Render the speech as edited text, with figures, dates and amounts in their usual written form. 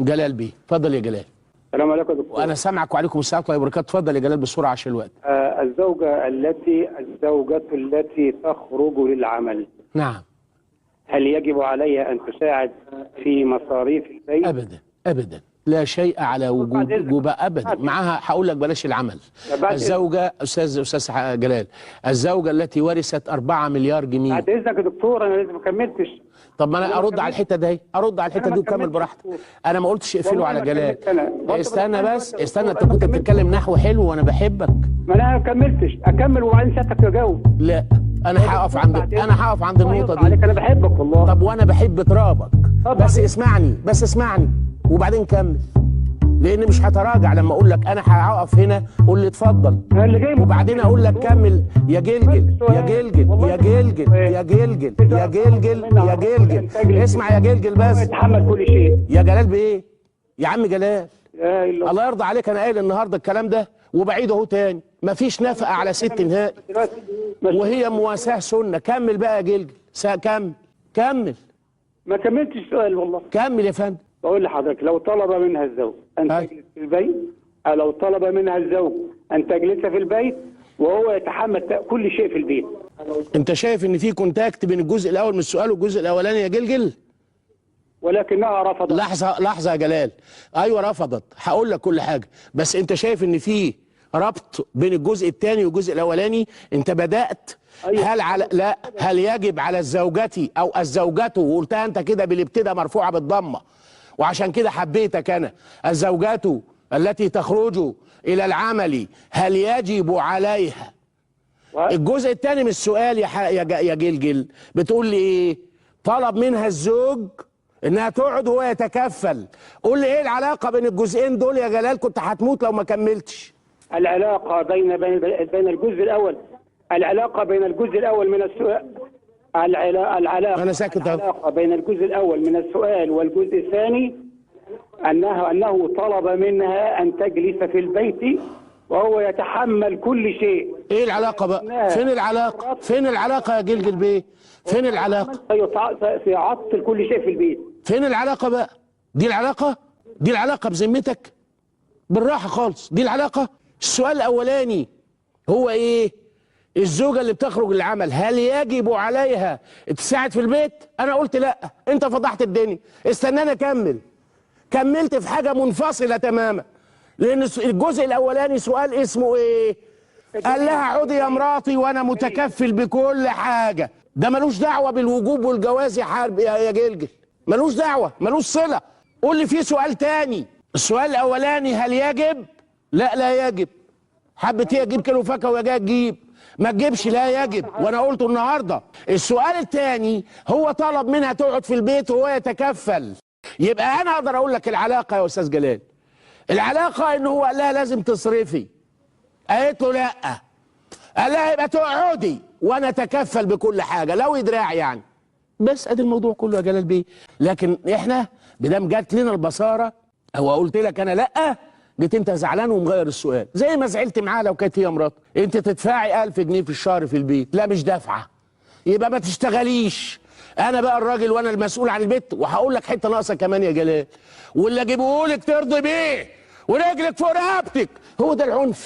جلال بيه، اتفضل يا جلال. السلام عليكم يا دكتور. وانا سامعك وعليكم السلام ورحمه الله وبركاته. اتفضل يا جلال بسرعه عشان الوقت. الزوجة التي تخرج للعمل، نعم. هل يجب عليها أن تساعد في مصاريف البيت؟ ابدا ابدا، لا شيء على وجوبها ابدا. معاها هقول لك بلاش العمل. الزوجه استاذ جلال، الزوجه التي ورثت 4 مليار جنيه. بعد اذنك يا دكتور، انا لسه ما كملتش. طب ما انا ارد على الحته دي، ارد على الحته دي وكمل براحتك. انا ما قلتش اقفله على جلال. استنى بس، استنى، انت كنت بتتكلم نحو حلو وانا بحبك. ما انا ما كملتش، اكمل وبعدين سيادتك تجاوب. لا انا هقف عند النقطه دي. انا بحبك والله. طب وانا بحب ترابك، بس اسمعني وبعدين كمل، لان مش هتراجع. لما اقول لك انا هقف هنا قول لي اتفضل، وبعدين اقول لك كمل يا جلجل يا جلجل يا جلجل يا جلجل يا جلجل يا جلجل. اسمع يا جلجل بس. يتحمل كل شيء يا جلال بايه يا عم جلال؟ الله يرضى عليك، انا قايل النهارده الكلام ده وبعيد اهو تاني. مفيش نفقه على ست نهائي، وهي مواساه سنه. كمل بقى يا جلجل، كمل. ما كملتش السؤال والله. كمل يا فندم. بقول لحضرتك، لو طلب منها الزوج ان تجلس في البيت، أو لو طلب منها الزوج ان تجلس في البيت وهو يتحمل كل شيء في البيت. انت شايف ان في كونتاكت بين الجزء الاول من السؤال والجزء الاولاني يا جلجل؟ ولكنها رفضت. لحظه يا جلال. ايوه رفضت، هقول لك كل حاجه، بس انت شايف ان في ربط بين الجزء الثاني والجزء الاولاني؟ انت بدات. أيوة. هل يجب على الزوجة او الزوجة، وقلتها انت كده بالابتداء مرفوعه بالضمه، وعشان كده حبيتك انا. الزوجة التي تخرج الى العمل هل يجب عليها؟ الجزء الثاني من السؤال يا جلجل بتقول لي ايه؟ طلب منها الزوج انها تقعد وهو يتكفل. قول لي ايه العلاقه بين الجزئين دول يا جلال؟ كنت هتموت لو ما كملتش. العلاقه بين الجزء الاول، العلاقه بين الجزء الاول من السؤال، العلاقه بين الجزء الاول من السؤال والجزء الثاني انه طلب منها ان تجلس في البيت وهو يتحمل كل شيء. ايه العلاقه بقى؟ فين العلاقه يا جلجل بيه؟ فين العلاقه؟ سيعطل كل شيء في البيت. فين العلاقه بقى؟ دي العلاقه بذمتك؟ بالراحه خالص، دي العلاقه. السؤال الاولاني هو ايه؟ الزوجه اللي بتخرج للعمل هل يجب عليها تساعد في البيت؟ انا قلت لا. انت فضحت الدنيا. استناني اكمل. كملت في حاجه منفصله تماما، لان الجزء الاولاني سؤال اسمه ايه؟ قال لها عودي يا مراتي وانا متكفل بكل حاجه. ده ملوش دعوه بالوجوب والجواز يا جلجل، ملوش دعوه، ملوش صله. قول لي في سؤال تاني. السؤال الاولاني هل يجب؟ لا يجب. حبت هي تجيب كيلو فاكهه وهي جايه تجيب، ما تجيبش، لا يجب، وانا قلته النهارده. السؤال الثاني هو طلب منها تقعد في البيت وهو يتكفل. يبقى انا اقدر اقول لك العلاقه يا استاذ جلال. العلاقه ان هو قال لها لازم تصرفي، قالت له لا، قال لها يبقى تقعدي وانا اتكفل بكل حاجه لو دراع يعني. بس ادي الموضوع كله يا جلال بيه. لكن احنا بدام جات لنا البصاره او قلت لك انا لا، جيت انت زعلان ومغير السؤال زي ما زعلت معاه لو كانت هي مراتك. انت تدفعي 1000 جنيه في الشهر في البيت، لا مش دافعه، يبقى ما تشتغليش. انا بقى الراجل وانا المسؤول عن البيت. وهقول لك حته ناقصه كمان يا جلال، واللي اجيبه لك ترضي بيه ورجلك فوق رقبتك. هو ده العنف.